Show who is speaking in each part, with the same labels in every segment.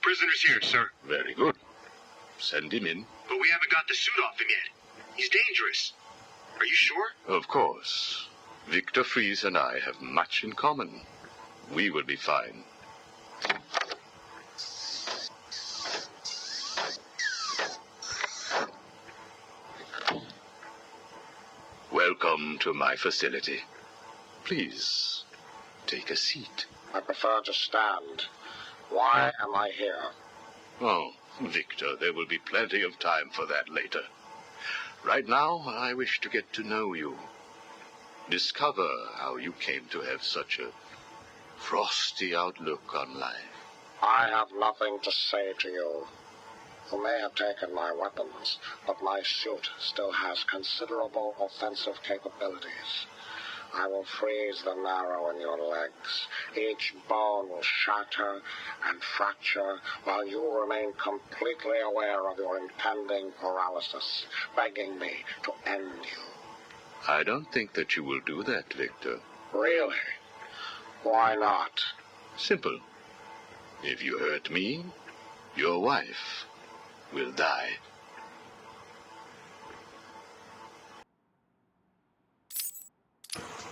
Speaker 1: Prisoner's here, sir.
Speaker 2: Very good. Send him in.
Speaker 1: But we haven't got the suit off him yet. He's dangerous. Are you sure?
Speaker 2: Of course. Victor Fries and I have much in common. We will be fine. Welcome to my facility. Please, take a seat.
Speaker 3: I prefer to stand. Why am I here?
Speaker 2: Oh, Victor, there will be plenty of time for that later. Right now, I wish to get to know you. Discover how you came to have such a frosty outlook on life.
Speaker 3: I have nothing to say to you. You may have taken my weapons, but my suit still has considerable offensive capabilities. I will freeze the marrow in your legs. Each bone will shatter and fracture while you remain completely aware of your impending paralysis, begging me to end you.
Speaker 2: I don't think that you will do that, Victor.
Speaker 3: Really? Why not?
Speaker 2: Simple. If you hurt me, your wife will die.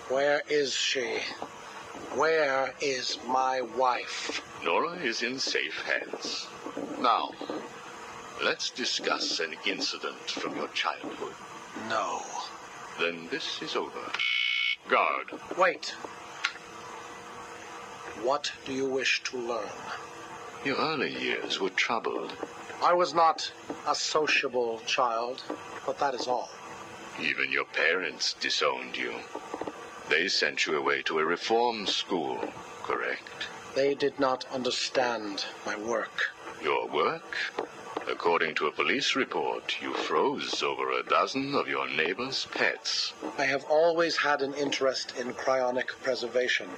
Speaker 3: Where is she? Where is my wife?
Speaker 2: Nora is in safe hands. Now, let's discuss an incident from your childhood.
Speaker 3: No.
Speaker 2: Then this is over. Guard.
Speaker 3: Wait. What do you wish to learn?
Speaker 2: Your early years were troubled.
Speaker 3: I was not a sociable child, but that is all.
Speaker 2: Even your parents disowned you. They sent you away to a reform school, correct?
Speaker 3: They did not understand my work.
Speaker 2: Your work? According to a police report, you froze over a dozen of your neighbor's pets.
Speaker 3: I have always had an interest in cryonic preservation.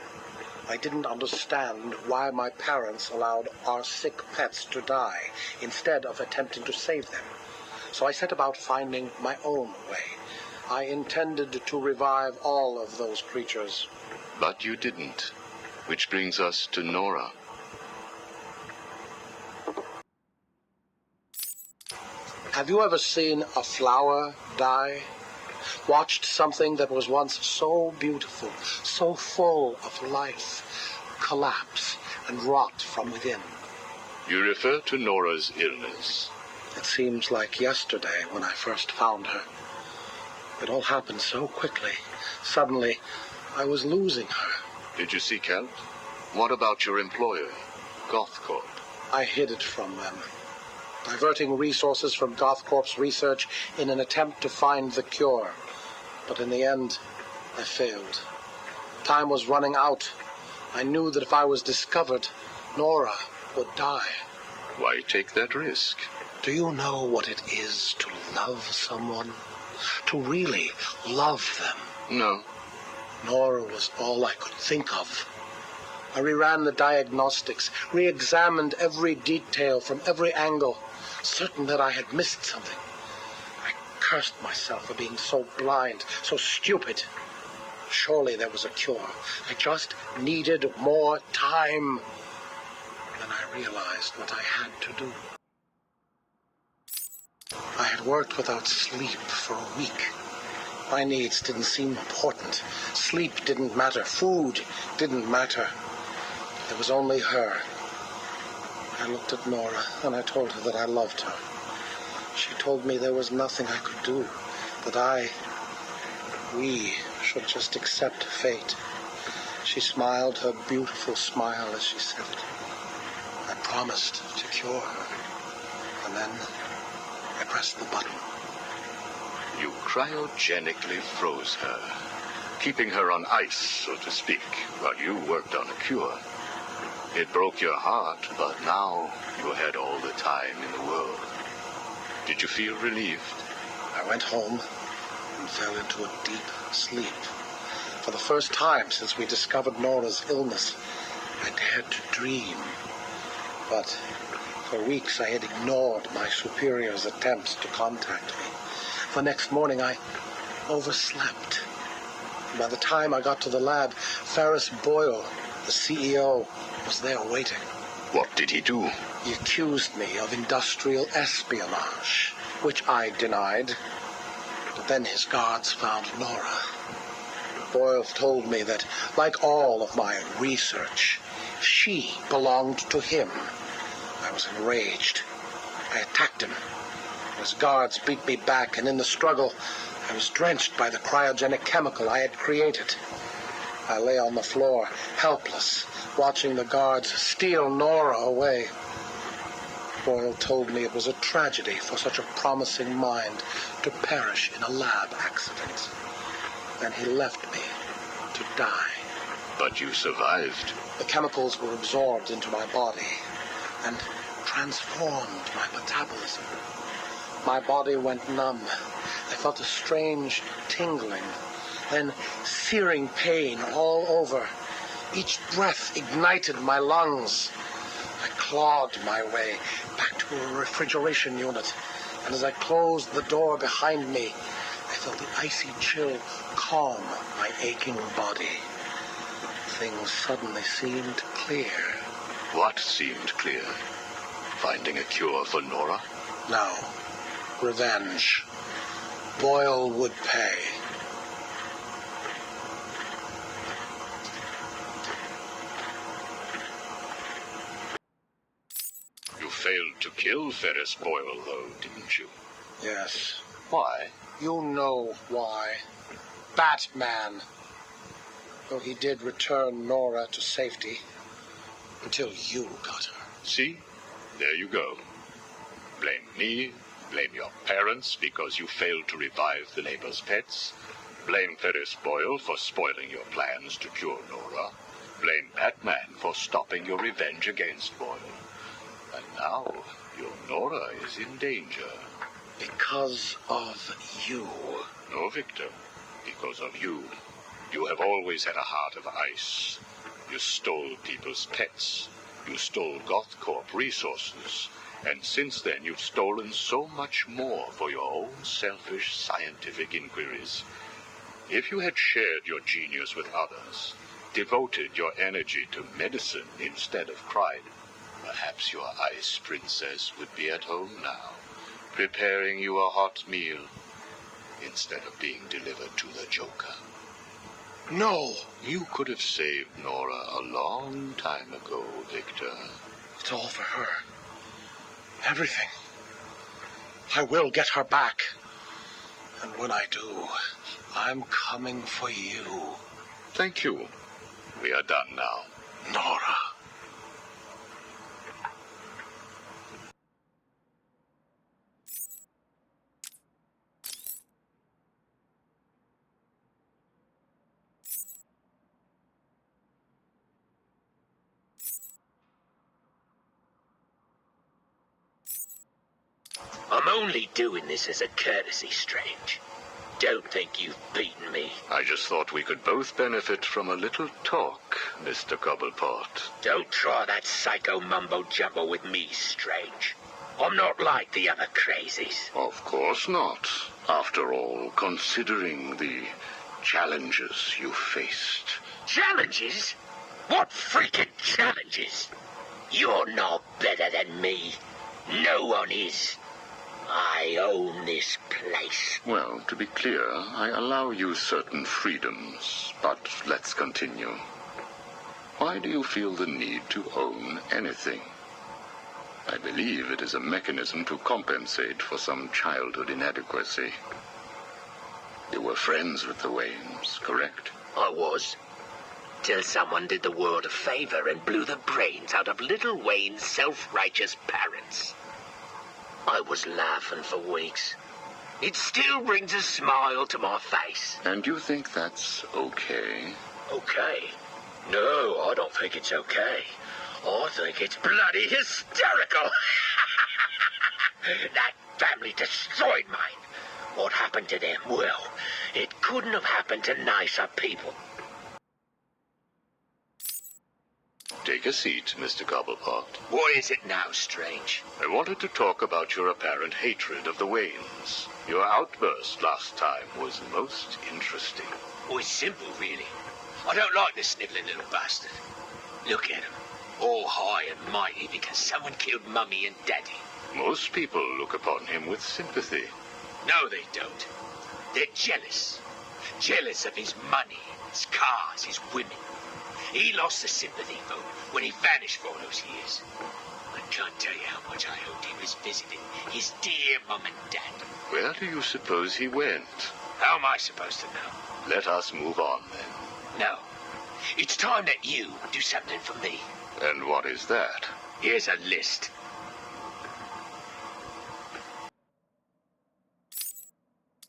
Speaker 3: I didn't understand why my parents allowed our sick pets to die instead of attempting to save them. So I set about finding my own way. I intended to revive all of those creatures.
Speaker 2: But you didn't. Which brings us to Nora.
Speaker 3: Have you ever seen a flower die? Watched something that was once so beautiful, so full of life, collapse and rot from within?
Speaker 2: You refer to Nora's illness.
Speaker 3: It seems like yesterday when I first found her. It all happened so quickly. Suddenly, I was losing her.
Speaker 2: Did you seek help? What about your employer, Gothcorp?
Speaker 3: I hid it from them, diverting resources from Gothcorp's research in an attempt to find the cure. But in the end, I failed. Time was running out. I knew that if I was discovered, Nora would die.
Speaker 2: Why take that risk?
Speaker 3: Do you know what it is to love someone? To really love them?
Speaker 2: No.
Speaker 3: Nora was all I could think of. I reran the diagnostics, re-examined every detail from every angle, certain that I had missed something. I cursed myself for being so blind, so stupid. Surely there was a cure. I just needed more time. Then I realized what I had to do. I had worked without sleep for a week. My needs didn't seem important. Sleep didn't matter. Food didn't matter. There was only her. I looked at Nora and I told her that I loved her. She told me there was nothing I could do, that we should just accept fate. She smiled her beautiful smile as she said it. I promised to cure her. And then I pressed the button.
Speaker 2: You cryogenically froze her, keeping her on ice, so to speak, while you worked on a cure. It broke your heart, but now you had all the time in the world. Did you feel relieved?
Speaker 3: I went home and fell into a deep sleep. For the first time since we discovered Nora's illness, I dared to dream. But for weeks I had ignored my superior's attempts to contact me. The next morning I overslept. By the time I got to the lab, Ferris Boyle, the CEO, was there waiting.
Speaker 2: What did he do?
Speaker 3: He accused me of industrial espionage, which I denied. But then his guards found Nora. Boyle told me that, like all of my research, she belonged to him. I was enraged. I attacked him. His guards beat me back, and in the struggle, I was drenched by the cryogenic chemical I had created. I lay on the floor, helpless, watching the guards steal Nora away. Boyle told me it was a tragedy for such a promising mind to perish in a lab accident. Then he left me to die.
Speaker 2: But you survived.
Speaker 3: The chemicals were absorbed into my body and transformed my metabolism. My body went numb. I felt a strange tingling, then searing pain all over. Each breath ignited my lungs. I clawed my way back to a refrigeration unit, and as I closed the door behind me, I felt the icy chill calm my aching body. Things suddenly seemed clear.
Speaker 2: What seemed clear? Finding a cure for Nora?
Speaker 3: No. Revenge. Boyle would pay.
Speaker 2: You failed to kill Ferris Boyle, though, didn't you?
Speaker 3: Yes.
Speaker 2: Why?
Speaker 3: You know why. Batman. Though he did return Nora to safety. Until you got her.
Speaker 2: See? There you go. Blame me. Blame your parents because you failed to revive the neighbor's pets. Blame Ferris Boyle for spoiling your plans to cure Nora. Blame Batman for stopping your revenge against Boyle. And now, your Nora is in danger.
Speaker 3: Because of you.
Speaker 2: No, Victor. Because of you. You have always had a heart of ice. You stole people's pets. You stole GothCorp resources. And since then, you've stolen so much more for your own selfish scientific inquiries. If you had shared your genius with others, devoted your energy to medicine instead of crime, perhaps your ice princess would be at home now, preparing you a hot meal, instead of being delivered to the Joker.
Speaker 3: No!
Speaker 2: You could have saved Nora a long time ago, Victor.
Speaker 3: It's all for her. Everything. I will get her back. And when I do, I'm coming for you.
Speaker 2: Thank you. We are done now.
Speaker 3: Nora.
Speaker 4: I'm only doing this as a courtesy, Strange. Don't think you've beaten me.
Speaker 2: I just thought we could both benefit from a little talk, Mr. Cobblepot.
Speaker 4: Don't try that psycho mumbo-jumbo with me, Strange. I'm not like the other crazies.
Speaker 2: Of course not. After all, considering the challenges you faced.
Speaker 4: Challenges? What freaking challenges? You're no better than me. No one is. I own this place.
Speaker 2: Well, to be clear, I allow you certain freedoms, but let's continue. Why do you feel the need to own anything? I believe it is a mechanism to compensate for some childhood inadequacy. You were friends with the Waynes, correct?
Speaker 4: I was. Till someone did the world a favor and blew the brains out of little Wayne's self-righteous parents. I was laughing for weeks. It still brings a smile to my face.
Speaker 2: And you think that's okay?
Speaker 4: Okay? No, I don't think it's okay. I think it's bloody hysterical. That family destroyed mine. What happened to them? Well, it couldn't have happened to nicer people.
Speaker 2: Take a seat, Mr. Cobblepot.
Speaker 4: What is it now, Strange?
Speaker 2: I wanted to talk about your apparent hatred of the Waynes. Your outburst last time was most interesting.
Speaker 4: Oh, it's simple, really. I don't like the sniveling little bastard. Look at him. all high and mighty because someone killed Mummy and Daddy.
Speaker 2: Most people look upon him with sympathy.
Speaker 4: No, they don't. They're jealous. Jealous of his money, his cars, his women. He lost the sympathy vote when he vanished for all those years. I can't tell you how much I hoped he was visiting his dear Mum and Dad.
Speaker 2: Where do you suppose he went?
Speaker 4: How am I supposed to know?
Speaker 2: Let us move on, then.
Speaker 4: No. It's time that you do something for me.
Speaker 2: And what is that?
Speaker 4: Here's a list.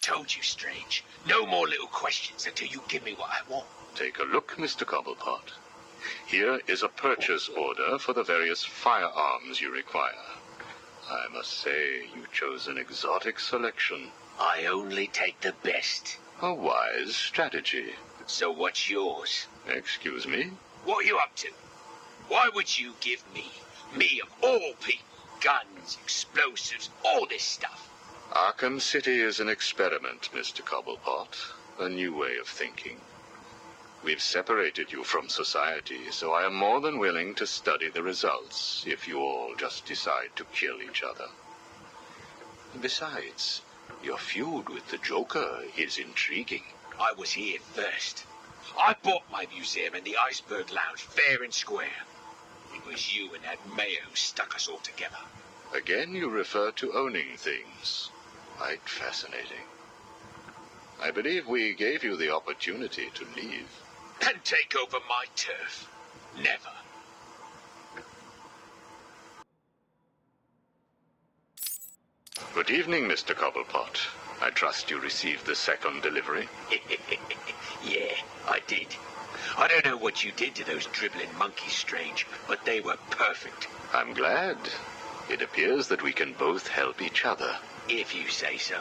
Speaker 4: Told you, Strange. No more little questions until you give me what I want.
Speaker 2: Take a look, Mr. Cobblepot. Here is a purchase order for the various firearms you require. I must say, you chose an exotic selection.
Speaker 4: I only take the best.
Speaker 2: A wise strategy.
Speaker 4: So what's yours?
Speaker 2: Excuse me?
Speaker 4: What are you up to? Why would you give me of all people, guns, explosives, all this stuff?
Speaker 2: Arkham City is an experiment, Mr. Cobblepot. A new way of thinking. We've separated you from society, so I am more than willing to study the results if you all just decide to kill each other. Besides, your feud with the Joker is intriguing.
Speaker 4: I was here first. I bought my museum in the Iceberg Lounge fair and square. It was you and that mayor who stuck us all together.
Speaker 2: Again, you refer to owning things. Quite fascinating. I believe we gave you the opportunity to leave.
Speaker 4: And take over my turf. Never.
Speaker 2: Good evening, Mr. Cobblepot. I trust you received the second delivery.
Speaker 4: Yeah, I did. I don't know what you did to those dribbling monkeys, Strange, but they were perfect.
Speaker 2: I'm glad. It appears that we can both help each other.
Speaker 4: If you say so.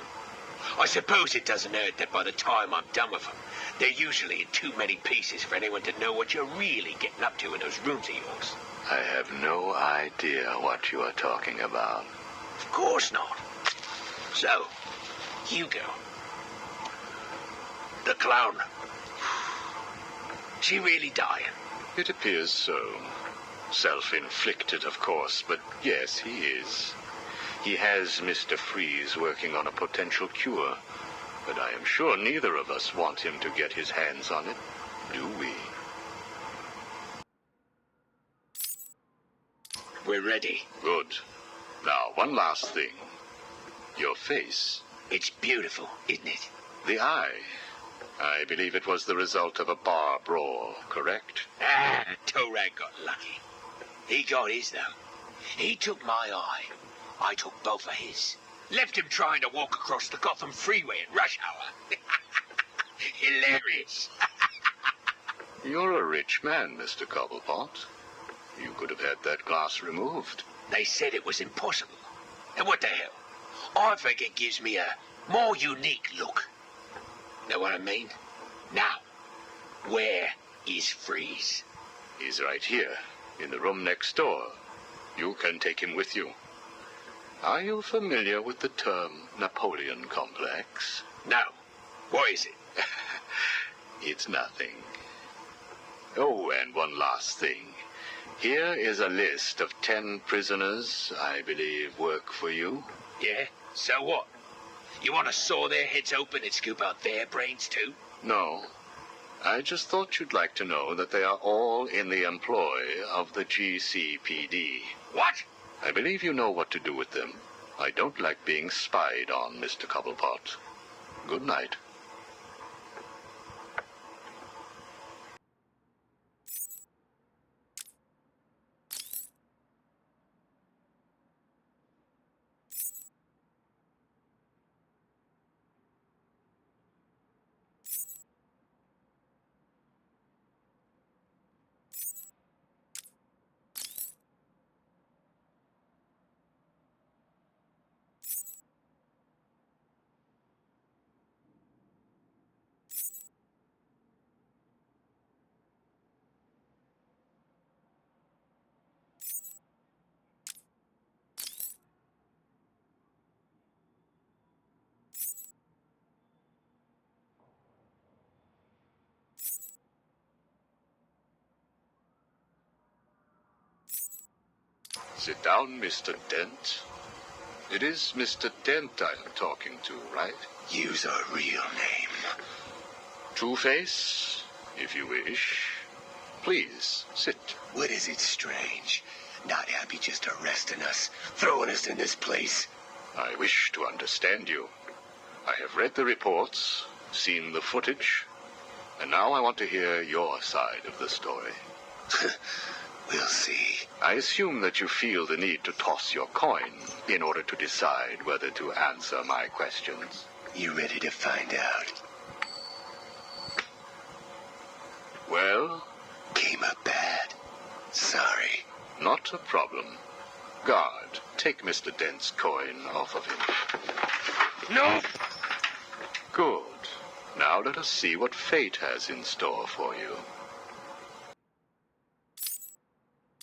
Speaker 4: I suppose it doesn't hurt that by the time I'm done with them, they're usually in too many pieces for anyone to know what you're really getting up to in those rooms of yours.
Speaker 2: I have no idea what you are talking about.
Speaker 4: Of course not. So, Hugo. The clown. She really dying?
Speaker 2: It appears so. Self-inflicted, of course, but yes, he is. He has Mr. Freeze working on a potential cure, but I am sure neither of us want him to get his hands on it, do we?
Speaker 4: We're ready.
Speaker 2: Good. Now, one last thing. Your face.
Speaker 4: It's beautiful, isn't it?
Speaker 2: The eye. I believe it was the result of a bar brawl, correct?
Speaker 4: Torag got lucky. He got his, though. He took my eye. I took both of his. Left him trying to walk across the Gotham freeway at rush hour. Hilarious.
Speaker 2: You're a rich man, Mr. Cobblepot. You could have had that glass removed.
Speaker 4: They said it was impossible. And what the hell? I think it gives me a more unique look. Know what I mean? Now, where is Freeze?
Speaker 2: He's right here, in the room next door. You can take him with you. Are you familiar with the term Napoleon complex?
Speaker 4: No. What is it?
Speaker 2: It's nothing. Oh, and one last thing. Here is a list of 10 prisoners I believe work for you.
Speaker 4: Yeah? So what? You want to saw their heads open and scoop out their brains too?
Speaker 2: No. I just thought you'd like to know that they are all in the employ of the GCPD.
Speaker 4: What?
Speaker 2: I believe you know what to do with them. I don't like being spied on, Mr. Cobblepot. Good night. Sit down, Mr. Dent. It is Mr. Dent I'm talking to, right?
Speaker 5: Use our real name.
Speaker 2: Two-Face, if you wish. Please, sit.
Speaker 5: What is it strange? Not happy just arresting us, throwing us in this place?
Speaker 2: I wish to understand you. I have read the reports, seen the footage, and now I want to hear your side of the story.
Speaker 5: We'll see.
Speaker 2: I assume that you feel the need to toss your coin in order to decide whether to answer my questions.
Speaker 5: You ready to find out?
Speaker 2: Well?
Speaker 5: Came up bad. Sorry.
Speaker 2: Not a problem. Guard, take Mr. Dent's coin off of him.
Speaker 5: No!
Speaker 2: Good. Now let us see what fate has in store for you.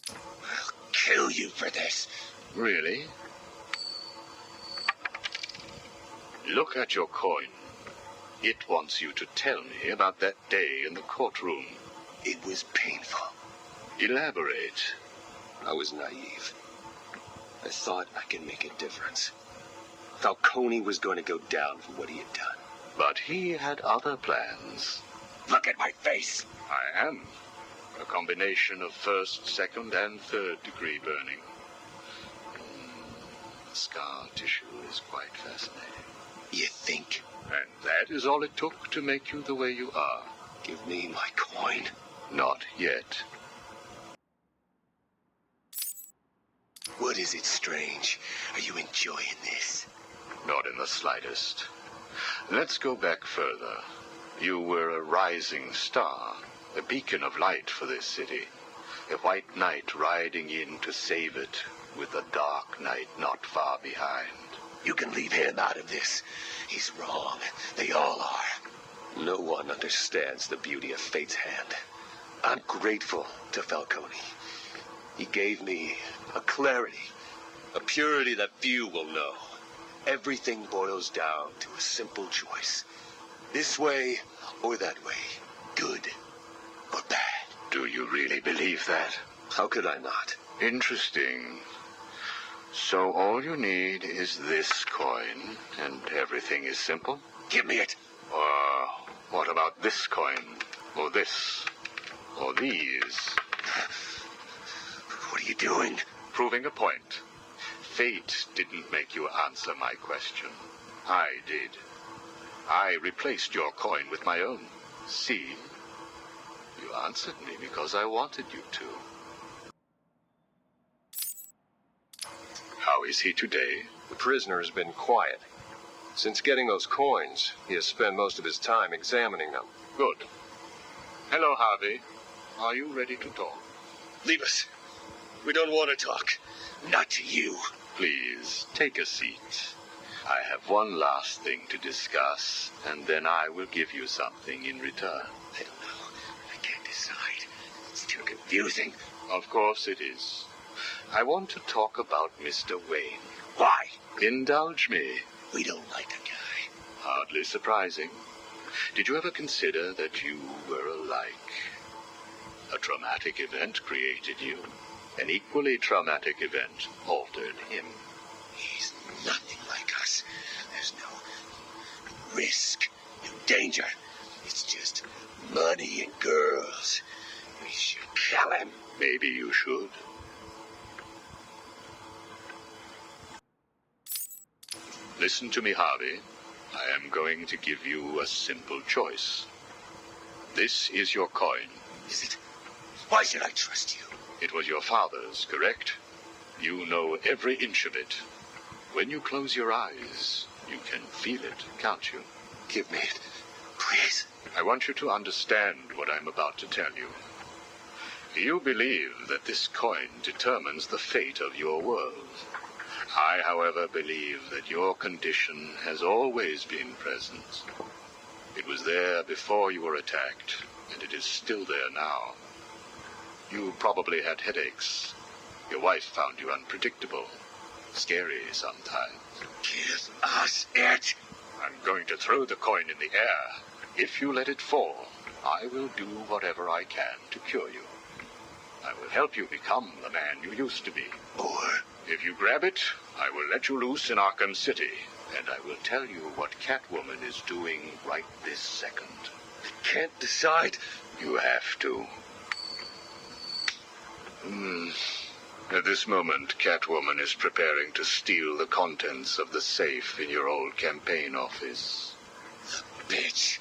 Speaker 5: I'll kill you for this.
Speaker 2: Really? Look at your coin. It wants you to tell me about that day in the courtroom.
Speaker 5: It was painful.
Speaker 2: Elaborate.
Speaker 5: I was naive. I thought I could make a difference. Falcone was going to go down for what he had done.
Speaker 2: But he had other plans.
Speaker 5: Look at my face.
Speaker 2: I am. A combination of first, second, and third degree burning. The scar tissue is quite fascinating.
Speaker 5: You think?
Speaker 2: And that is all it took to make you the way you are.
Speaker 5: Give me my coin.
Speaker 2: Not yet.
Speaker 5: What is it strange? Are you enjoying this?
Speaker 2: Not in the slightest. Let's go back further. You were a rising star, a beacon of light for this city. A white knight riding in to save it, with a dark knight not far behind.
Speaker 5: You can leave him out of this. He's wrong. They all are. No one understands the beauty of fate's hand. I'm grateful to Falcone. He gave me a clarity, a purity that few will know. Everything boils down to a simple choice. This way or that way. Good or bad.
Speaker 2: Do you really believe that?
Speaker 5: How could I not?
Speaker 2: Interesting. So all you need is this coin, and everything is simple?
Speaker 5: Give me it.
Speaker 2: Or what about this coin? Or this? Or these?
Speaker 5: What are you doing?
Speaker 2: Proving a point. Fate didn't make you answer my question. I did. I replaced your coin with my own. See? You answered me because I wanted you to. How is he today?
Speaker 6: The prisoner has been quiet. Since getting those coins, he has spent most of his time examining them.
Speaker 2: Good. Hello, Harvey. Are you ready to talk?
Speaker 5: Leave us. We don't want to talk. Not to you.
Speaker 2: Please, take a seat. I have one last thing to discuss, and then I will give you something in return.
Speaker 5: I don't know. I can't decide. It's too confusing.
Speaker 2: Of course it is. I want to talk about Mr. Wayne.
Speaker 5: Why?
Speaker 2: Indulge me.
Speaker 5: We don't like the guy.
Speaker 2: Hardly surprising. Did you ever consider that you were alike? A traumatic event created you. An equally traumatic event altered him.
Speaker 5: He's nothing like us. There's no risk, no danger. It's just money and girls. We should kill him.
Speaker 2: Maybe you should. Listen to me, Harvey. I am going to give you a simple choice. This is your coin.
Speaker 5: Is it? Why should I trust you?
Speaker 2: It was your father's, correct? You know every inch of it. When you close your eyes, you can feel it, can't you?
Speaker 5: Give me it, please.
Speaker 2: I want you to understand what I'm about to tell you. You believe that this coin determines the fate of your world. I, however, believe that your condition has always been present. It was there before you were attacked, and it is still there now. You probably had headaches. Your wife found you unpredictable, scary sometimes.
Speaker 5: Give us it.
Speaker 2: I'm going to throw the coin in the air. If you let it fall, I will do whatever I can to cure you. I will help you become the man you used to be.
Speaker 5: Or
Speaker 2: If you grab it, I will let you loose in Arkham City, and I will tell you what Catwoman is doing right this second.
Speaker 5: can't decide.
Speaker 2: You have to. At this moment, Catwoman is preparing to steal the contents of the safe in your old campaign office.
Speaker 5: Bitch,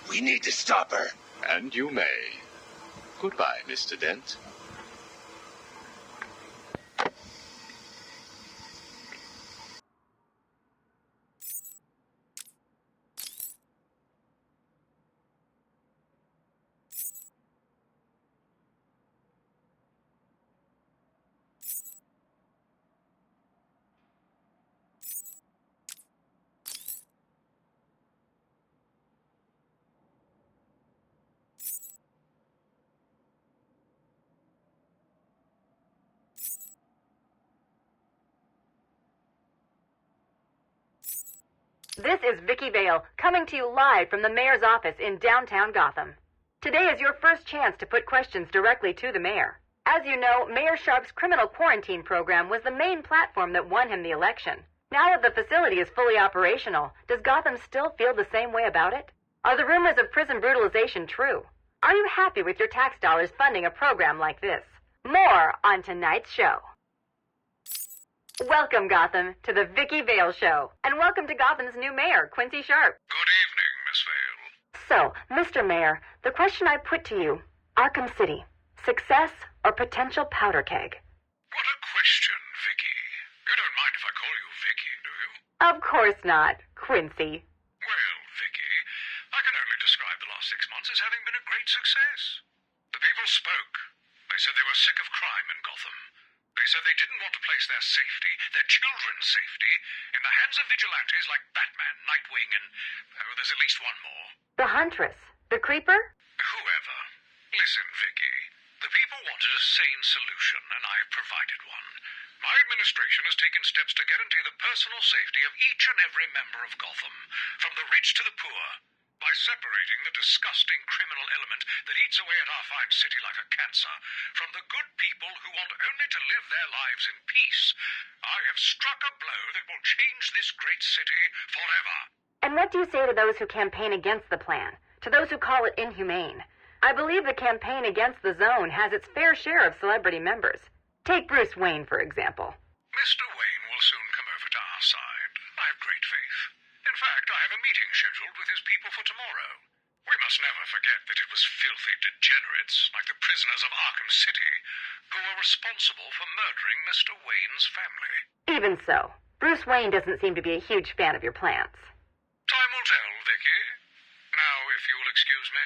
Speaker 5: we need to stop her.
Speaker 2: And you may. Goodbye, Mr. Dent.
Speaker 7: This is Vicky Vale, coming to you live from the mayor's office in downtown Gotham. Today is your first chance to put questions directly to the mayor. As you know, Mayor Sharp's criminal quarantine program was the main platform that won him the election. Now that the facility is fully operational, does Gotham still feel the same way about it? Are the rumors of prison brutalization true? Are you happy with your tax dollars funding a program like this? More on tonight's show. Welcome, Gotham, to the Vicky Vale Show. And welcome to Gotham's new mayor, Quincy Sharp.
Speaker 8: Good evening, Miss Vale.
Speaker 7: So, Mr. Mayor, the question I put to you, Arkham City, success or potential powder keg?
Speaker 8: What a question, Vicky. You don't mind if I call you Vicky, do you?
Speaker 7: Of course not, Quincy.
Speaker 8: Well, Vicky, I can only describe the last 6 months as having been a great success. The people spoke. They said they were sick of crime in Gotham. They said they didn't want to place their safety, their children's safety, in the hands of vigilantes like Batman, Nightwing, and there's at least one more.
Speaker 7: The Huntress. The Creeper?
Speaker 8: Whoever. Listen, Vicky. The people wanted a sane solution, and I've provided one. My administration has taken steps to guarantee the personal safety of each and every member of Gotham, from the rich to the poor, by separating the disgusting criminal element that eats away at our fine city like a cancer from the good people who want only to live their lives in peace. I have struck a blow that will change this great city forever.
Speaker 7: And what do you say to those who campaign against the plan? To those who call it inhumane? I believe the campaign against the zone has its fair share of celebrity members. Take Bruce Wayne, for example.
Speaker 8: Mr. Wayne will soon come over to our side. I have great faith. In fact, I have a meeting scheduled with his people for tomorrow. We must never forget that it was filthy degenerates, like the prisoners of Arkham City, who were responsible for murdering Mr. Wayne's family.
Speaker 7: Even so, Bruce Wayne doesn't seem to be a huge fan of your plans.
Speaker 8: Time will tell, Vicky. Now, if you will excuse me.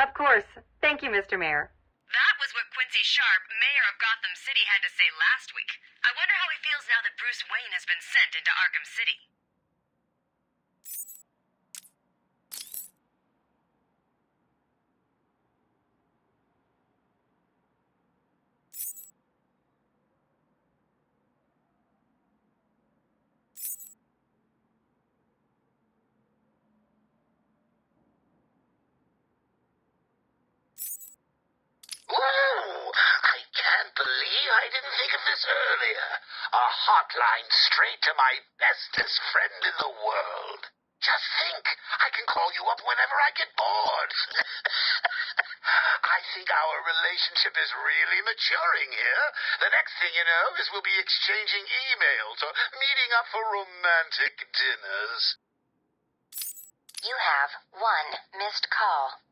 Speaker 7: Of course. Thank you, Mr. Mayor.
Speaker 9: That was what Quincy Sharp, mayor of Gotham City, had to say last week. I wonder how he feels now that Bruce Wayne has been sent into Arkham City.
Speaker 10: Ooh, I can't believe I didn't think of this earlier. A hotline straight to my bestest friend in the world. Just think, I can call you up whenever I get bored. I think our relationship is really maturing here. The next thing you know is we'll be exchanging emails or meeting up for romantic dinners.
Speaker 9: You have one missed call.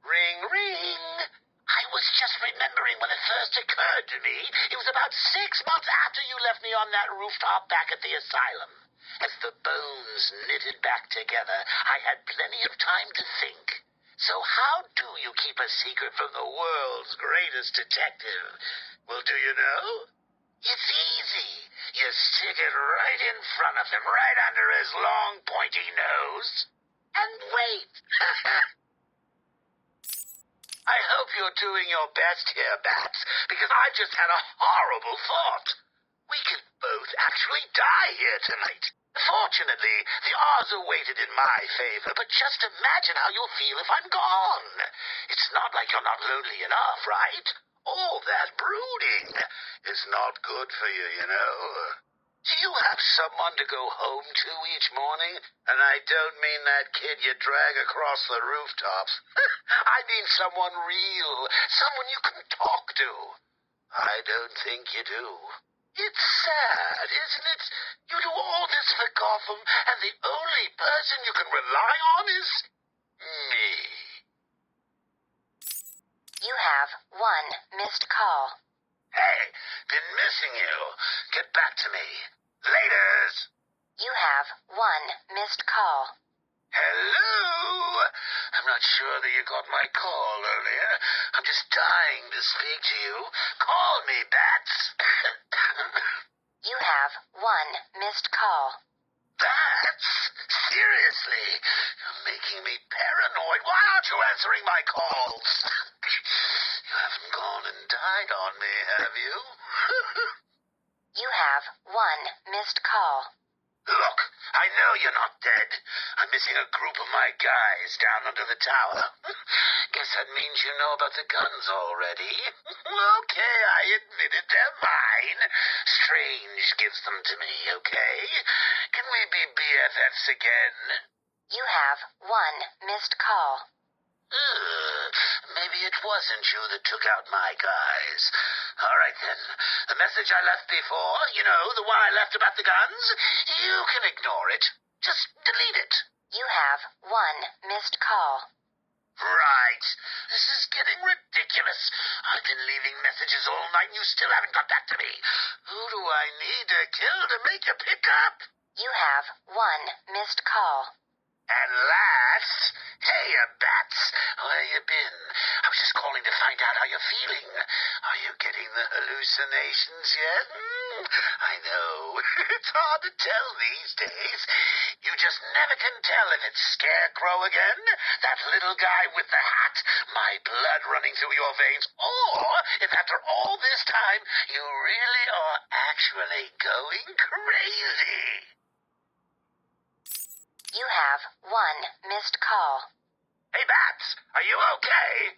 Speaker 10: Ring, ring. I was just remembering when it first occurred to me. It was about 6 months after you left me on that rooftop back at the asylum. As the bones knitted back together, I had plenty of time to think. So how do you keep a secret from the world's greatest detective? Well, do you know? It's easy. You stick it right in front of him, right under his long, pointy nose, and wait. I hope you're doing your best here, Bats, because I just had a horrible thought. We could both actually die here tonight. Fortunately, the odds are weighted in my favor, but just imagine how you'll feel if I'm gone. It's not like you're not lonely enough, right? All that brooding is not good for you, you know. Do you have someone to go home to each morning? And I don't mean that kid you drag across the rooftops. I mean someone real, someone you can talk to. I don't think you do. It's sad, isn't it? You do all this for Gotham, and the only person you can rely on is me.
Speaker 9: You have one missed call.
Speaker 10: Hey, been missing you. Get back to me. Laters.
Speaker 9: You have one missed call.
Speaker 10: Hello? I'm not sure that you got my call earlier. I'm just dying to speak to you. Call me, Bats.
Speaker 9: You have one missed call.
Speaker 10: Bats? Seriously? You're making me paranoid. Why aren't you answering my calls? You haven't gone and died on me, have you?
Speaker 9: You have one missed call.
Speaker 10: Look, I know you're not dead. I'm missing a group of my guys down under the tower. Guess that means you know about the guns already. Okay, I admit it, they're mine. Strange gives them to me, okay? Can we be BFFs again?
Speaker 9: You have one missed call.
Speaker 10: Maybe it wasn't you that took out my guys. All right, then. The message I left before, you know, the one I left about the guns, you can ignore it. Just delete it.
Speaker 9: You have one missed call.
Speaker 10: Right. This is getting ridiculous. I've been leaving messages all night and you still haven't got back to me. Who do I need to kill to make you pick up?
Speaker 9: You have one missed call.
Speaker 10: And last, hey, Bats, where you been? I was just calling to find out how you're feeling. Are you getting the hallucinations yet? I know. It's hard to tell these days. You just never can tell if it's Scarecrow again, that little guy with the hat, my blood running through your veins, or if after all this time you really are actually going crazy.
Speaker 9: You have one missed call.
Speaker 10: Hey, Bats, are you okay?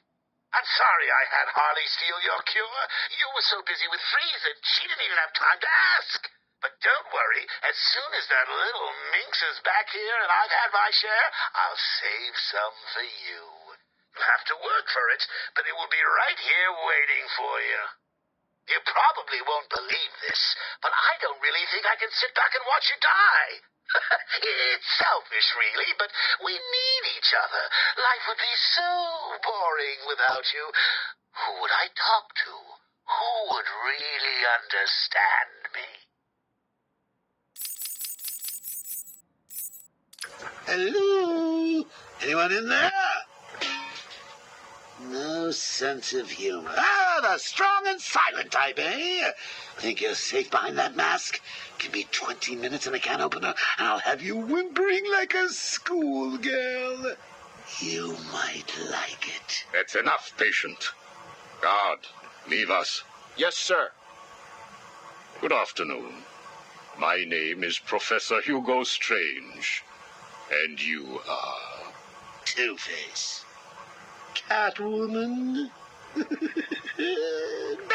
Speaker 10: I'm sorry I had Harley steal your cure. You were so busy with Freeze that she didn't even have time to ask. But don't worry, as soon as that little minx is back here and I've had my share, I'll save some for you. You'll have to work for it, but it will be right here waiting for you. You probably won't believe this, but I don't really think I can sit back and watch you die. It's selfish, really, but we need each other. Life would be so boring without you. Who would I talk to? Who would really understand me?
Speaker 11: Hello? Anyone in there? No sense of humor. Ah, the strong and silent type, eh? Think you're safe behind that mask? Give me 20 minutes and a can opener, and I'll have you whimpering like a schoolgirl. You might like it.
Speaker 2: That's enough, patient. Guard, leave us.
Speaker 6: Yes, sir.
Speaker 2: Good afternoon. My name is Professor Hugo Strange. And you are?
Speaker 11: Two-Face. Catwoman. Batman.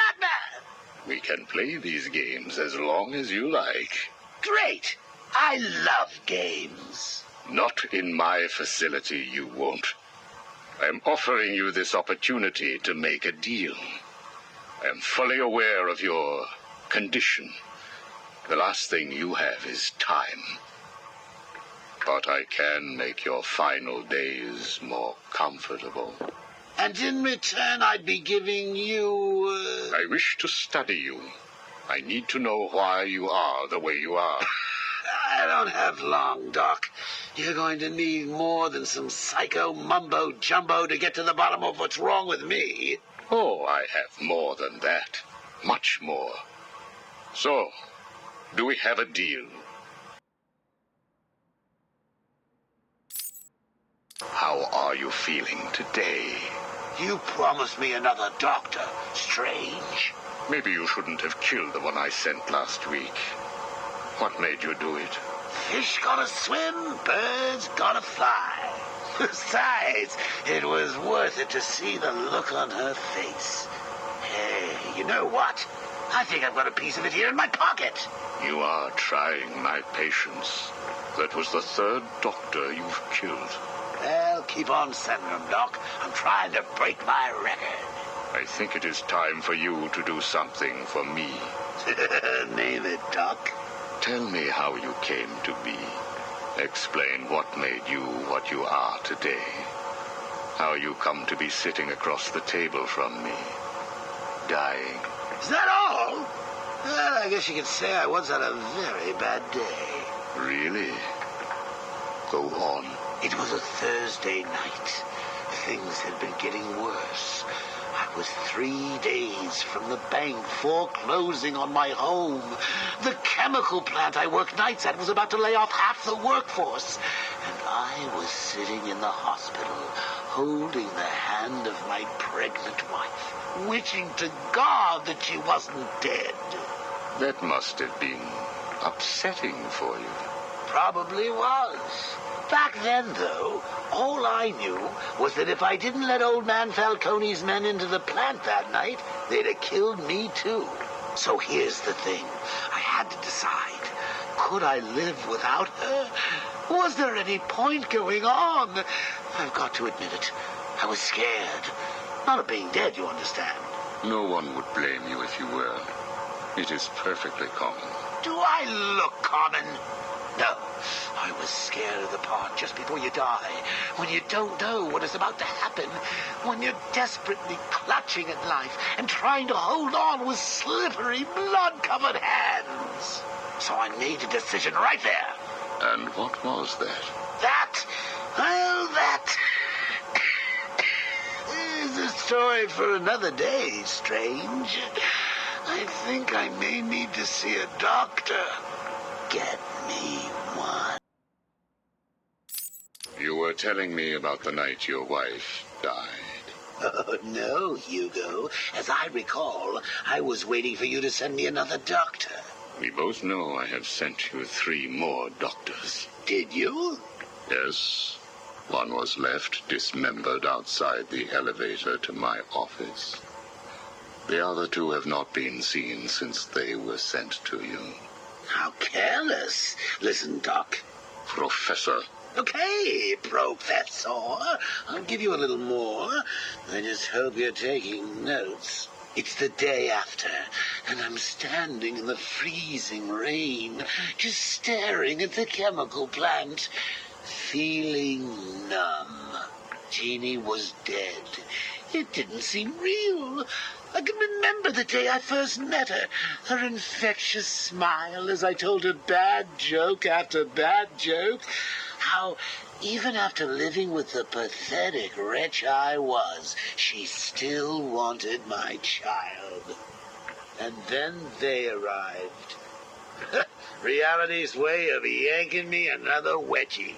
Speaker 2: We can play these games as long as you like.
Speaker 11: Great. I love games.
Speaker 2: Not in my facility, you won't. I'm offering you this opportunity to make a deal. I am fully aware of your condition. The last thing you have is time. But I can make your final days more comfortable.
Speaker 11: And in return, I'd be giving you...
Speaker 2: I wish to study you. I need to know why you are the way you are.
Speaker 11: I don't have long, Doc. You're going to need more than some psycho mumbo-jumbo to get to the bottom of what's wrong with me.
Speaker 2: Oh, I have more than that. Much more. So, do we have a deal? How are you feeling today?
Speaker 11: You promised me another doctor, Strange.
Speaker 2: Maybe you shouldn't have killed the one I sent last week. What made you do it?
Speaker 11: Fish gotta swim, birds gotta fly. Besides, it was worth it to see the look on her face. Hey. You know what? I think I've got a piece of it here in my pocket.
Speaker 2: You are trying my patience. That was the third doctor you've killed.
Speaker 11: Well, keep on sending them, Doc. I'm trying to break my record.
Speaker 2: I think it is time for you to do something for me.
Speaker 11: Name it, Doc.
Speaker 2: Tell me how you came to be. Explain what made you what you are today. How you come to be sitting across the table from me, dying.
Speaker 11: Is that all? Well, I guess you could say I once had a very bad day.
Speaker 2: Really? Go on.
Speaker 11: It was a Thursday night. Things had been getting worse. I was 3 days from the bank foreclosing on my home. The chemical plant I worked nights at was about to lay off half the workforce. And I was sitting in the hospital, holding the hand of my pregnant wife, wishing to God that she wasn't dead.
Speaker 2: That must have been upsetting for you.
Speaker 11: Probably was. Back then, though, all I knew was that if I didn't let old man Falcone's men into the plant that night, they'd have killed me too. So here's the thing. I had to decide. Could I live without her? Was there any point going on? I've got to admit it. I was scared. Not of being dead, you understand.
Speaker 2: No one would blame you if you were. It is perfectly common.
Speaker 11: Do I look common? No. I was scared of the part just before you die, when you don't know what is about to happen, when you're desperately clutching at life and trying to hold on with slippery, blood-covered hands. So I made a decision right there.
Speaker 2: And what was that?
Speaker 11: That is a story for another day, Strange. I think I may need to see a doctor. Get me one.
Speaker 2: You were telling me about the night your wife died.
Speaker 11: Oh, no, Hugo. As I recall, I was waiting for you to send me another doctor.
Speaker 2: We both know I have sent you 3 more doctors.
Speaker 11: Did you?
Speaker 2: Yes. One was left dismembered outside the elevator to my office. The other 2 have not been seen since they were sent to you.
Speaker 11: How careless. Listen, Doc.
Speaker 2: Professor.
Speaker 11: Okay, Professor. I'll give you a little more. I just hope you're taking notes. It's the day after, and I'm standing in the freezing rain, just staring at the chemical plant, feeling numb. Jeannie was dead. It didn't seem real. I can remember the day I first met her. Her infectious smile as I told her bad joke after bad joke. How, even after living with the pathetic wretch I was, she still wanted my child. And then they arrived. Reality's way of yanking me another wedgie.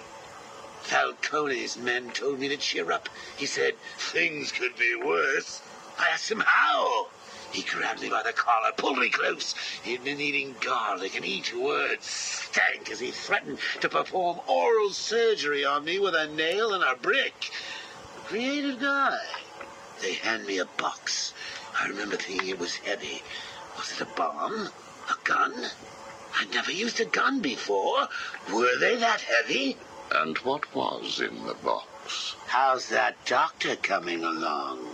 Speaker 11: Falcone's men told me to cheer up. He said things could be worse. I asked him how. He grabbed me by the collar, pulled me close. He'd been eating garlic, and each word stank as he threatened to perform oral surgery on me with a nail and a brick. Creative guy. They hand me a box. I remember thinking it was heavy. Was it a bomb? A gun? I'd never used a gun before. Were they that heavy?
Speaker 2: And what was in the box?
Speaker 11: How's that doctor coming along?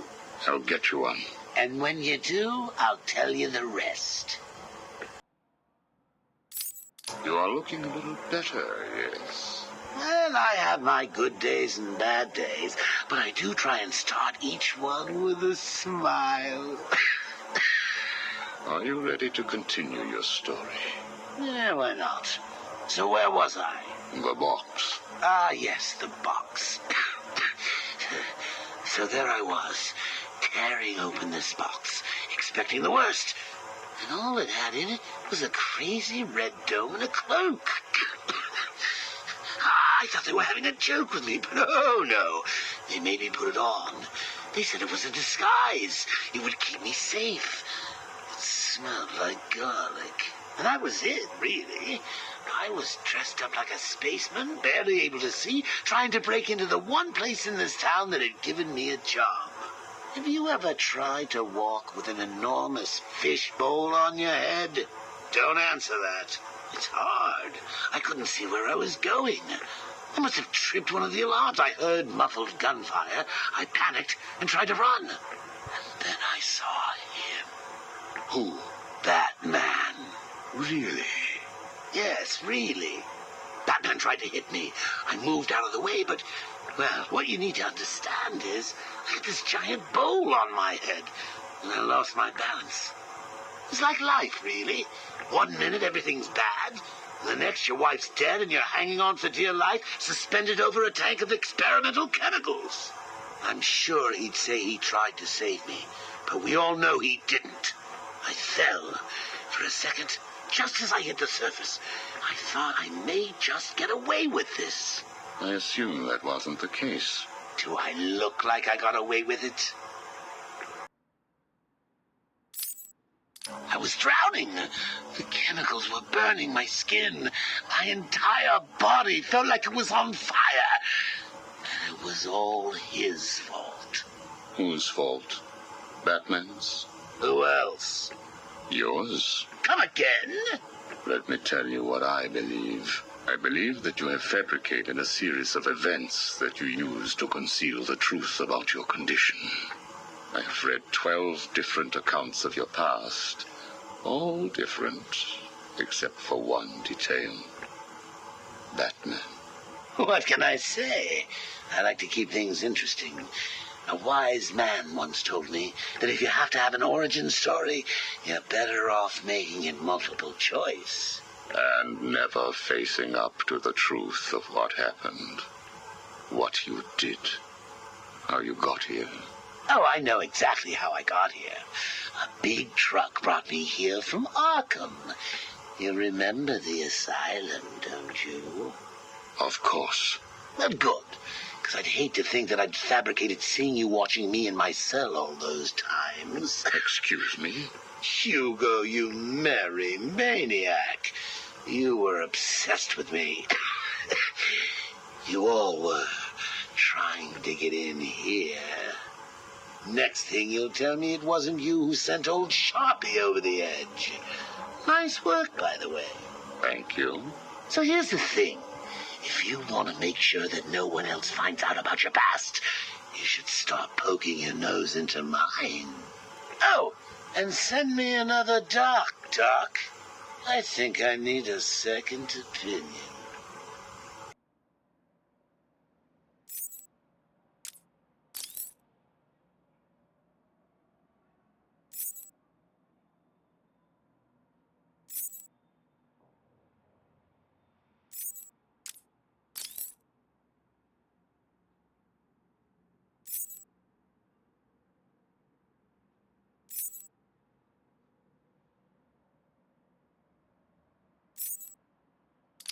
Speaker 2: I'll get you one.
Speaker 11: And when you do, I'll tell you the rest.
Speaker 2: You are looking a little better, yes.
Speaker 11: Well, I have my good days and bad days, but I do try and start each one with a smile.
Speaker 2: Are you ready to continue your story?
Speaker 11: Yeah, why not? So where was I?
Speaker 2: The box.
Speaker 11: Ah, yes, the box. So there I was, tearing open this box, expecting the worst. And all it had in it was a crazy red dome and a cloak. I thought they were having a joke with me, but no. They made me put it on. They said it was a disguise. It would keep me safe. It smelled like garlic. And that was it, really. I was dressed up like a spaceman, barely able to see, trying to break into the one place in this town that had given me a job. Have you ever tried to walk with an enormous fishbowl on your head? Don't answer that. It's hard. I couldn't see where I was going. I must have tripped one of the alarms. I heard muffled gunfire. I panicked and tried to run. And then I saw him.
Speaker 2: Who?
Speaker 11: Batman.
Speaker 2: Really?
Speaker 11: Yes, really. Batman tried to hit me. I moved out of the way, but, well, what you need to understand is I had this giant bowl on my head, and I lost my balance. It's like life, really. 1 minute everything's bad, the next your wife's dead and you're hanging on for dear life, suspended over a tank of experimental chemicals. I'm sure he'd say he tried to save me, but we all know he didn't. I fell. For a second, just as I hit the surface, I thought I may just get away with this.
Speaker 2: I assume that wasn't the case.
Speaker 11: Do I look like I got away with it? I was drowning. The chemicals were burning my skin. My entire body felt like it was on fire. And it was all his fault.
Speaker 2: Whose fault? Batman's?
Speaker 11: Who else?
Speaker 2: Yours?
Speaker 11: Come again?
Speaker 2: Let me tell you what I believe. I believe that you have fabricated a series of events that you use to conceal the truth about your condition. I have read 12 different accounts of your past. All different, except for one detail. Batman.
Speaker 11: What can I say? I like to keep things interesting. A wise man once told me that if you have to have an origin story, you're better off making it multiple choice.
Speaker 2: And never facing up to the truth of what happened. What you did. How you got here.
Speaker 11: Oh, I know exactly how I got here. A big truck brought me here from Arkham. You remember the asylum, don't you?
Speaker 2: Of course.
Speaker 11: Well, good. Because I'd hate to think that I'd fabricated seeing you watching me in my cell all those times.
Speaker 2: Excuse me?
Speaker 11: Hugo, you merry maniac. You were obsessed with me. You all were trying to get in here. Next thing you'll tell me it wasn't you who sent old Sharpie over the edge. Nice work, by the way.
Speaker 2: Thank you.
Speaker 11: So here's the thing. If you want to make sure that no one else finds out about your past, you should start poking your nose into mine. Oh, and send me another doc. I think I need a second opinion.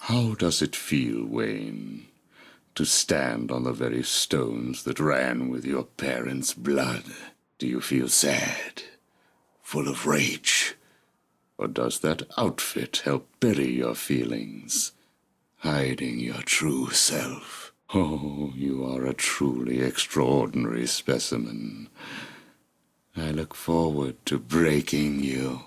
Speaker 2: How does it feel, Wayne, to stand on the very stones that ran with your parents' blood? Do you feel sad, full of rage? Or does that outfit help bury your feelings, hiding your true self? Oh, you are a truly extraordinary specimen. I look forward to breaking you.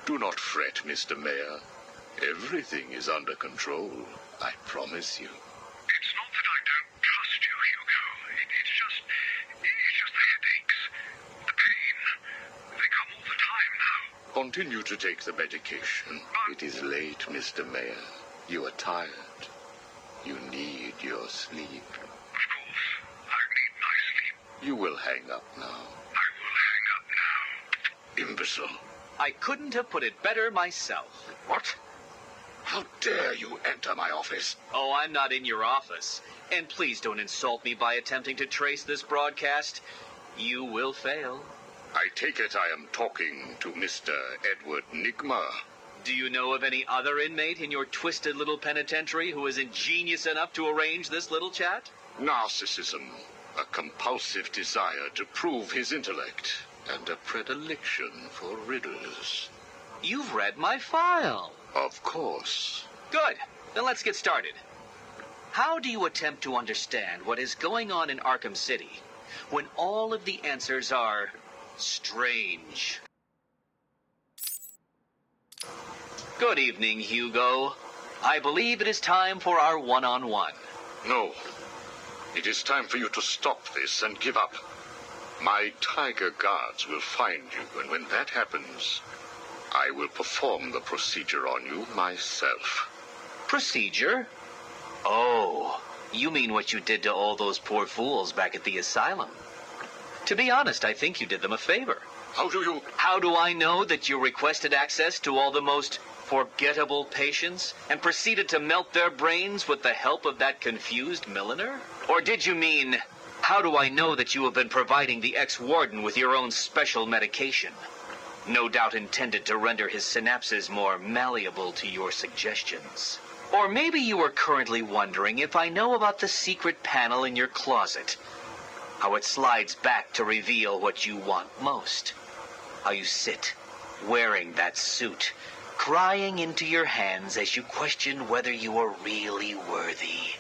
Speaker 2: Do not fret, Mr. Mayor. Everything is under control, I promise you.
Speaker 8: It's not that I don't trust you, Hugo. It's just the headaches. The pain. They come all the time now.
Speaker 2: Continue to take the medication. It is late, Mr. Mayor. You are tired. You need your sleep.
Speaker 8: Of course. I need my sleep.
Speaker 2: You will hang up now.
Speaker 8: I will hang up now.
Speaker 2: Imbecile.
Speaker 12: I couldn't have put it better myself.
Speaker 8: What?
Speaker 2: How dare you enter my office?
Speaker 12: Oh, I'm not in your office. And please don't insult me by attempting to trace this broadcast. You will fail.
Speaker 2: I take it I am talking to Mr. Edward Nigma.
Speaker 12: Do you know of any other inmate in your twisted little penitentiary who is ingenious enough to arrange this little chat?
Speaker 2: Narcissism, a compulsive desire to prove his intellect, and a predilection for riddles.
Speaker 12: You've read my file.
Speaker 2: Of course.
Speaker 12: Good. Then let's get started. How do you attempt to understand what is going on in Arkham City when all of the answers are strange? Good evening, Hugo. I believe it is time for our one-on-one.
Speaker 2: No. It is time for you to stop this and give up. My tiger guards will find you, and when that happens, I will perform the procedure on you myself.
Speaker 12: Procedure? Oh, you mean what you did to all those poor fools back at the asylum. To be honest, I think you did them a favor.
Speaker 2: How
Speaker 12: do I know that you requested access to all the most forgettable patients and proceeded to melt their brains with the help of that confused milliner? Or did you mean, how do I know that you have been providing the ex-warden with your own special medication? No doubt intended to render his synapses more malleable to your suggestions. Or maybe you are currently wondering if I know about the secret panel in your closet. How it slides back to reveal what you want most. How you sit, wearing that suit, crying into your hands as you question whether you are really worthy.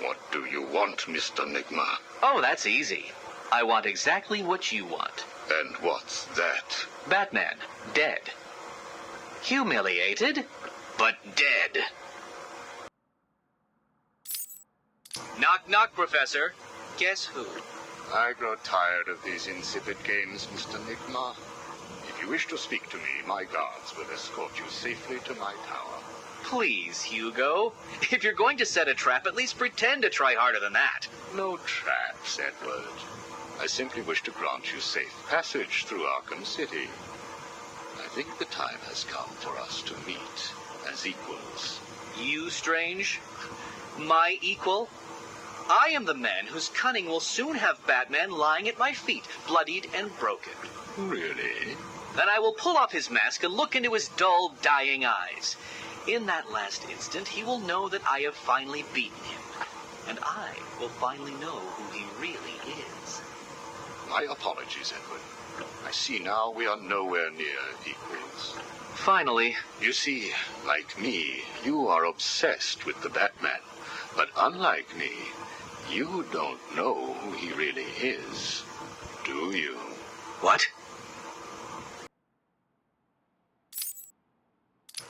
Speaker 2: What do you want, Mr. Nigma?
Speaker 12: Oh, that's easy. I want exactly what you want.
Speaker 2: And what's that?
Speaker 12: Batman, dead. Humiliated, but dead. Knock, knock, Professor. Guess who?
Speaker 2: I grow tired of these insipid games, Mr. Nigma. If you wish to speak to me, my guards will escort you safely to my tower.
Speaker 12: Please, Hugo. If you're going to set a trap, at least pretend to try harder than that.
Speaker 2: No traps, Edward. I simply wish to grant you safe passage through Arkham City. I think the time has come for us to meet as equals.
Speaker 12: You, Strange? My equal? I am the man whose cunning will soon have Batman lying at my feet, bloodied and broken.
Speaker 2: Really?
Speaker 12: Then I will pull off his mask and look into his dull, dying eyes. In that last instant, he will know that I have finally beaten him. And I will finally know who he really is.
Speaker 2: My apologies, Edward. I see now we are nowhere near equals.
Speaker 12: Finally.
Speaker 2: You see, like me, you are obsessed with the Batman. But unlike me, you don't know who he really is, do you?
Speaker 12: What?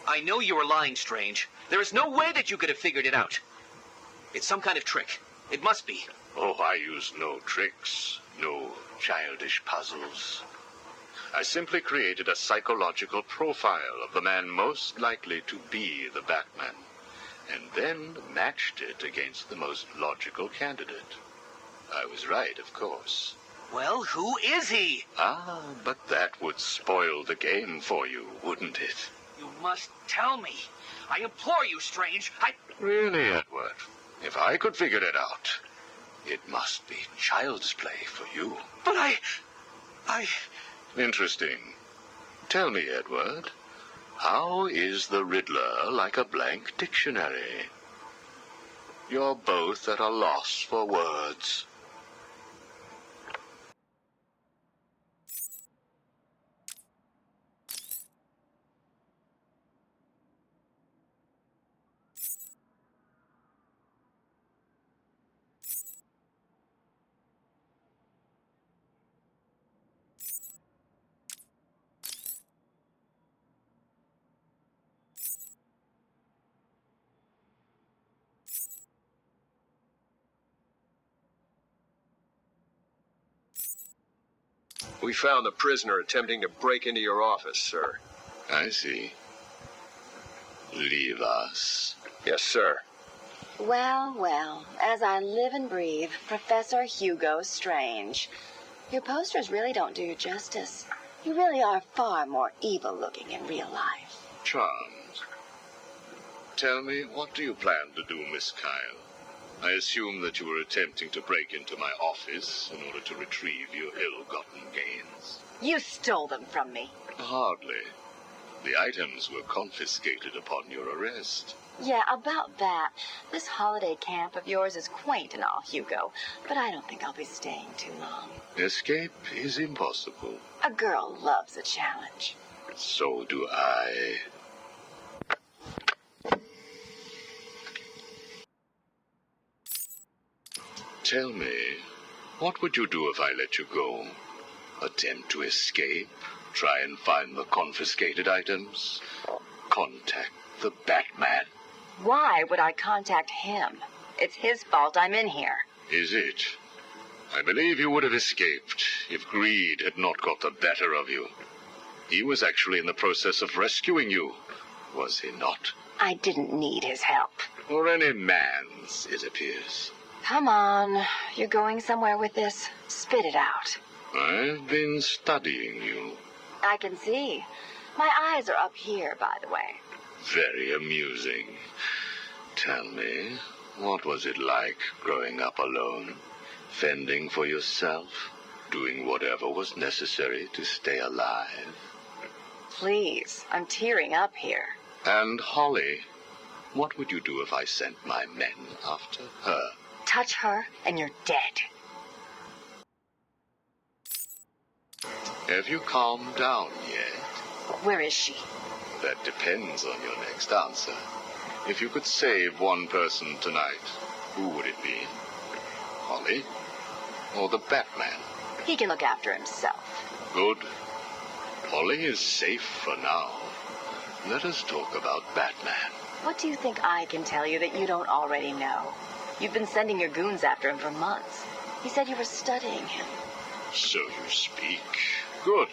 Speaker 12: I know you are lying, Strange. There is no way that you could have figured it out. It's some kind of trick. It must be.
Speaker 2: Oh, I use no tricks, no childish puzzles. I simply created a psychological profile of the man most likely to be the Batman, and then matched it against the most logical candidate. I was right, of course.
Speaker 12: Well, who is he?
Speaker 2: Ah, but that would spoil the game for you, wouldn't it?
Speaker 12: You must tell me. I implore you, Strange.
Speaker 2: Really, Edward? If I could figure it out, it must be child's play for you.
Speaker 12: But I...
Speaker 2: Interesting. Tell me, Edward, how is the Riddler like a blank dictionary? You're both at a loss for words.
Speaker 6: We found the prisoner attempting to break into your office, sir.
Speaker 2: I see. Leave us.
Speaker 6: Yes, sir.
Speaker 13: Well, well, as I live and breathe, Professor Hugo Strange. Your posters really don't do you justice. You really are far more evil-looking in real life.
Speaker 2: Charmed. Tell me, what do you plan to do, Miss Kyle? I assume that you were attempting to break into my office in order to retrieve your ill-gotten gains.
Speaker 13: You stole them from me.
Speaker 2: Hardly. The items were confiscated upon your arrest.
Speaker 13: Yeah, about that. This holiday camp of yours is quaint and all, Hugo, but I don't think I'll be staying too long.
Speaker 2: Escape is impossible.
Speaker 13: A girl loves a challenge.
Speaker 2: So do I. Tell me, what would you do if I let you go? Attempt to escape? Try and find the confiscated items? Contact the Batman?
Speaker 13: Why would I contact him? It's his fault I'm in here.
Speaker 2: Is it? I believe you would have escaped if greed had not got the better of you. He was actually in the process of rescuing you, was he not?
Speaker 13: I didn't need his help.
Speaker 2: Or any man's, it appears.
Speaker 13: Come on. You're going somewhere with this? Spit it out.
Speaker 2: I've been studying you.
Speaker 13: I can see. My eyes are up here, by the way.
Speaker 2: Very amusing. Tell me, what was it like growing up alone? Fending for yourself? Doing whatever was necessary to stay alive?
Speaker 13: Please, I'm tearing up here.
Speaker 2: And Holly, what would you do if I sent my men after her?
Speaker 13: Touch her, and you're dead.
Speaker 2: Have you calmed down yet?
Speaker 13: Where is she?
Speaker 2: That depends on your next answer. If you could save one person tonight, who would it be? Holly? Or the Batman?
Speaker 13: He can look after himself.
Speaker 2: Good. Holly is safe for now. Let us talk about Batman.
Speaker 13: What do you think I can tell you that you don't already know? You've been sending your goons after him for months. He said you were studying him.
Speaker 2: So you speak. Good.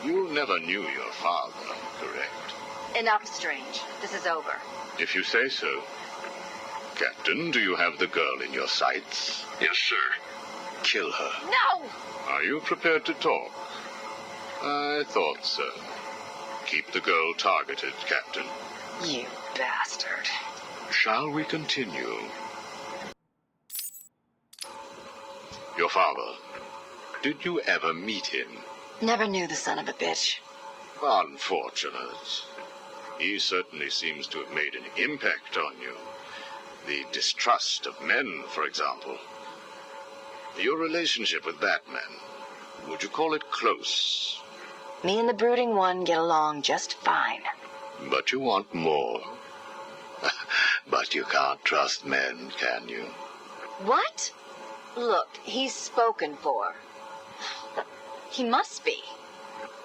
Speaker 2: You never knew your father, correct?
Speaker 13: Enough, Strange. This is over.
Speaker 2: If you say so. Captain, do you have the girl in your sights?
Speaker 1: Yes, sir.
Speaker 2: Kill her.
Speaker 13: No!
Speaker 2: Are you prepared to talk? I thought so. Keep the girl targeted, Captain.
Speaker 13: You bastard.
Speaker 2: Shall we continue? Your father. Did you ever meet him?
Speaker 13: Never knew the son of a bitch.
Speaker 2: Unfortunate. He certainly seems to have made an impact on you. The distrust of men, for example. Your relationship with Batman, would you call it close?
Speaker 13: Me and the Brooding One get along just fine.
Speaker 2: But you want more. But you can't trust men, can you?
Speaker 13: What? Look, he's spoken for. He must be.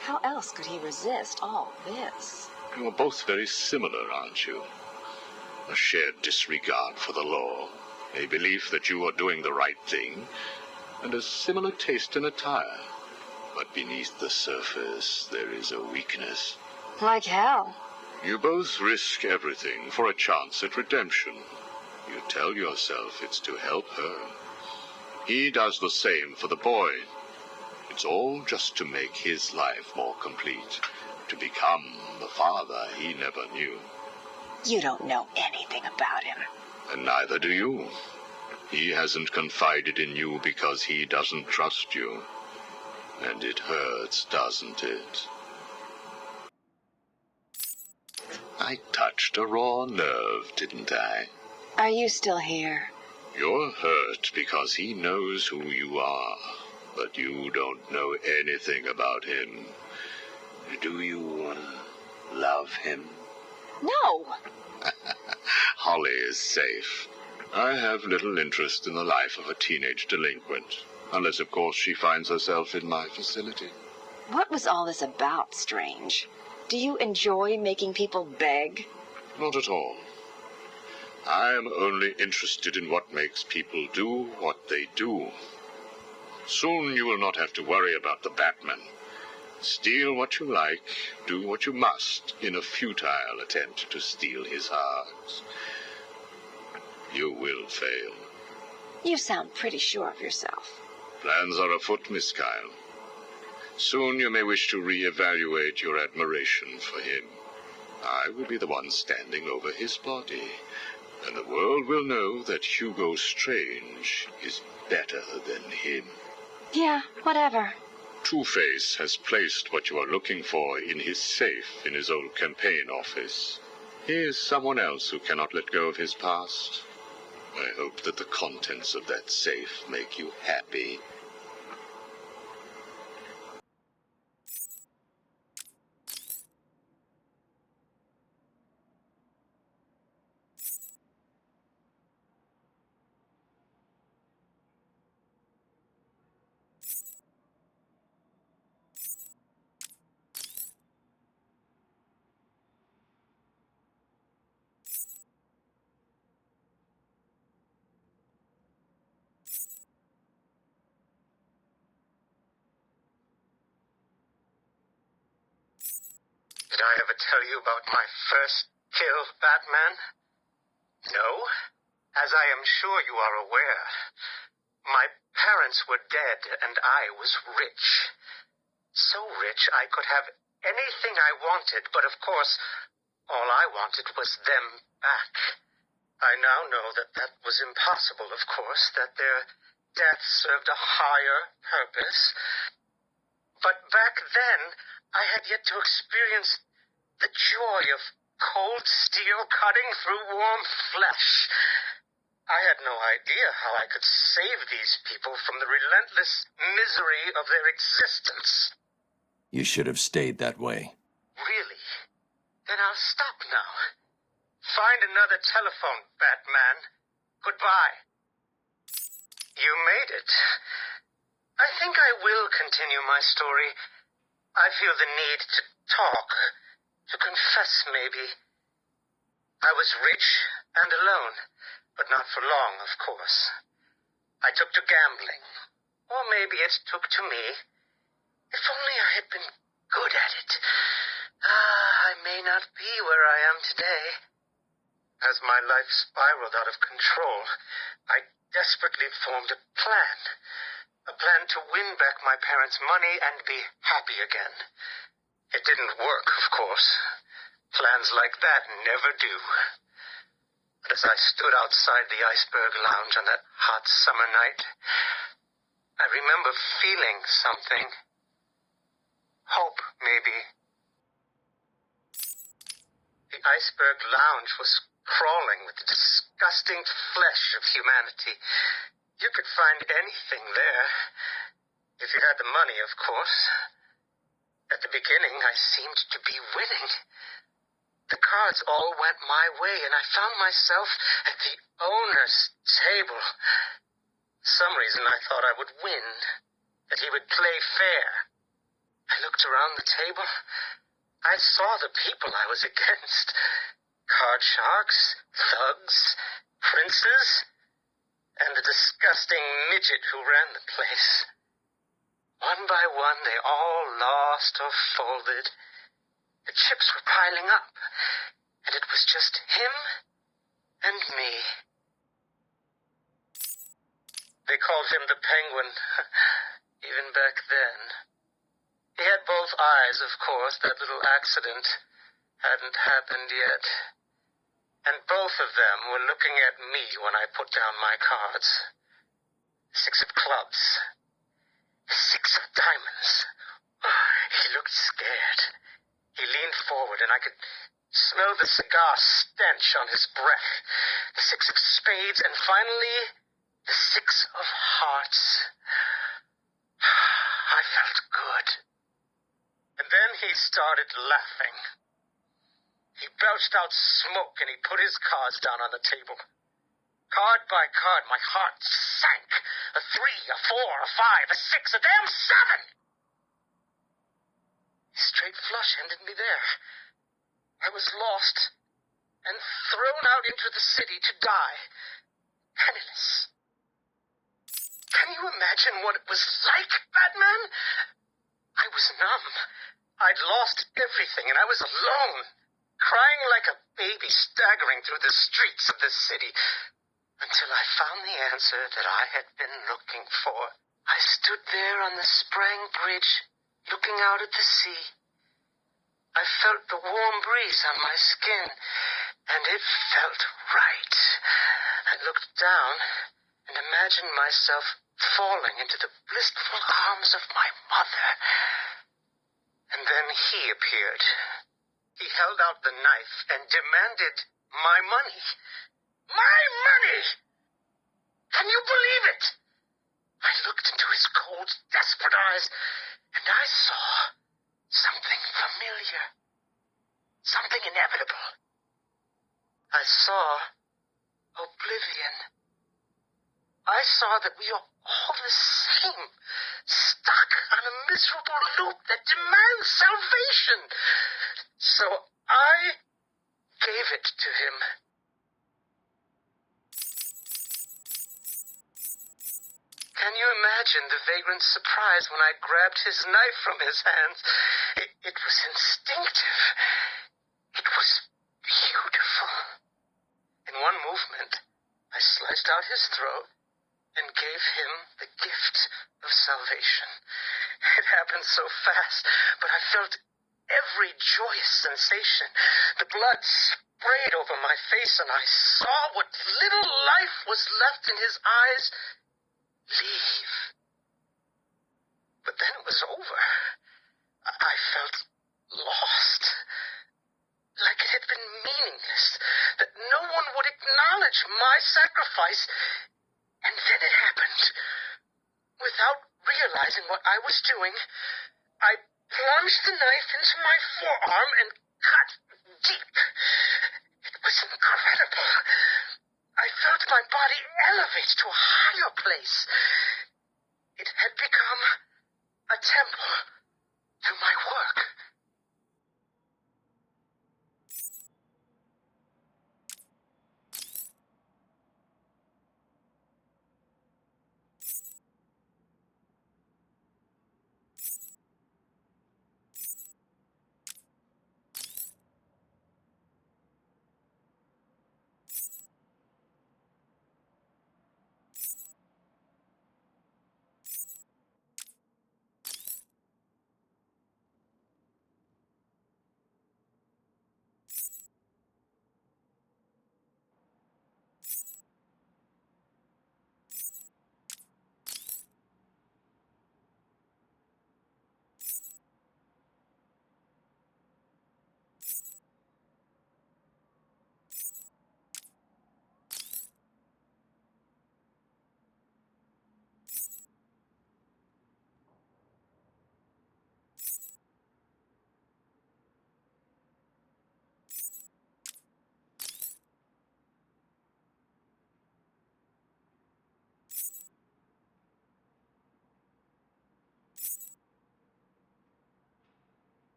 Speaker 13: How else could he resist all this?
Speaker 2: You are both very similar, aren't you? A shared disregard for the law, a belief that you are doing the right thing, and a similar taste in attire. But beneath the surface, there is a weakness.
Speaker 13: Like hell.
Speaker 2: You both risk everything for a chance at redemption. You tell yourself it's to help her. He does the same for the boy. It's all just to make his life more complete, to become the father he never knew.
Speaker 13: You don't know anything about him.
Speaker 2: And neither do you. He hasn't confided in you because he doesn't trust you. And it hurts, doesn't it? I touched a raw nerve, didn't I?
Speaker 13: Are you still here?
Speaker 2: You're hurt because he knows who you are, but you don't know anything about him. Do you love him?
Speaker 13: No!
Speaker 2: Holly is safe. I have little interest in the life of a teenage delinquent, unless, of course, she finds herself in my facility.
Speaker 13: What was all this about, Strange? Do you enjoy making people beg?
Speaker 2: Not at all. I am only interested in what makes people do what they do. Soon you will not have to worry about the Batman. Steal what you like, do what you must, in a futile attempt to steal his heart. You will fail.
Speaker 13: You sound pretty sure of yourself.
Speaker 2: Plans are afoot, Miss Kyle. Soon you may wish to reevaluate your admiration for him. I will be the one standing over his body, and the world will know that Hugo Strange is better than him.
Speaker 13: Yeah, whatever.
Speaker 2: Two-Face has placed what you are looking for in his safe in his old campaign office. He is someone else who cannot let go of his past. I hope that the contents of that safe make you happy.
Speaker 10: Did I ever tell you about my first kill, Batman? No? As I am sure you are aware, my parents were dead and I was rich. So rich I could have anything I wanted, but of course, all I wanted was them back. I now know that that was impossible, of course, that their death served a higher purpose. But back then, I had yet to experience the joy of cold steel cutting through warm flesh. I had no idea how I could save these people from the relentless misery of their existence.
Speaker 14: You should have stayed that way.
Speaker 10: Really? Then I'll stop now. Find another telephone, Batman. Goodbye. You made it. I think I will continue my story. I feel the need to talk, to confess maybe. I was rich and alone, but not for long, of course. I took to gambling, or maybe it took to me. If only I had been good at it. I may not be where I am today. As my life spiraled out of control, I desperately formed a plan. A plan to win back my parents' money and be happy again. It didn't work, of course. Plans like that never do. But as I stood outside the Iceberg Lounge on that hot summer night, I remember feeling something. Hope, maybe. The Iceberg Lounge was crawling with the disgusting flesh of humanity. You could find anything there. If you had the money, of course. At the beginning, I seemed to be winning. The cards all went my way, and I found myself at the owner's table. For some reason, I thought I would win, that he would play fair. I looked around the table. I saw the people I was against. Card sharks, thugs, princes, and the disgusting midget who ran the place. One by one, they all lost or folded. The chips were piling up, and it was just him and me. They called him the Penguin, even back then. He had both eyes, of course. That little accident hadn't happened yet. And both of them were looking at me when I put down my cards. 6 of clubs. 6 of diamonds. He looked scared. He leaned forward, and I could smell the cigar stench on his breath. The 6 of spades, and finally, the 6 of hearts. I felt good. And then he started laughing. He belched out smoke, and he put his cards down on the table. Card by card, my heart sank. A 3, a 4, a 5, a 6, a damn 7! Straight flush ended me there. I was lost and thrown out into the city to die. Penniless. Can you imagine what it was like, Batman? I was numb. I'd lost everything, and I was alone, crying like a baby staggering through the streets of the city, until I found the answer that I had been looking for. I stood there on the Sprang Bridge, looking out at the sea.
Speaker 3: I felt the warm breeze on my skin, and it felt right. I looked down and imagined myself falling into the blissful arms of my mother. And then he appeared. He held out the knife and demanded my money. My money! Can you believe it? I looked into his cold, desperate eyes, and I saw something familiar. Something inevitable. I saw oblivion. I saw that we are all the same, stuck on a miserable loop that demands salvation. So I gave it to him. Can you imagine the vagrant's surprise when I grabbed his knife from his hands? It was instinctive. It was beautiful. In one movement, I sliced out his throat and gave him the gift of salvation. It happened so fast, but I felt every joyous sensation. The blood sprayed over my face, and I saw what little life was left in his eyes leave. But then it was over. I felt lost. Like it had been meaningless, that no one would acknowledge my sacrifice. And then it happened. Without realizing what I was doing, I plunged the knife into my forearm and cut deep. It was incredible. I felt my body elevate to a higher place.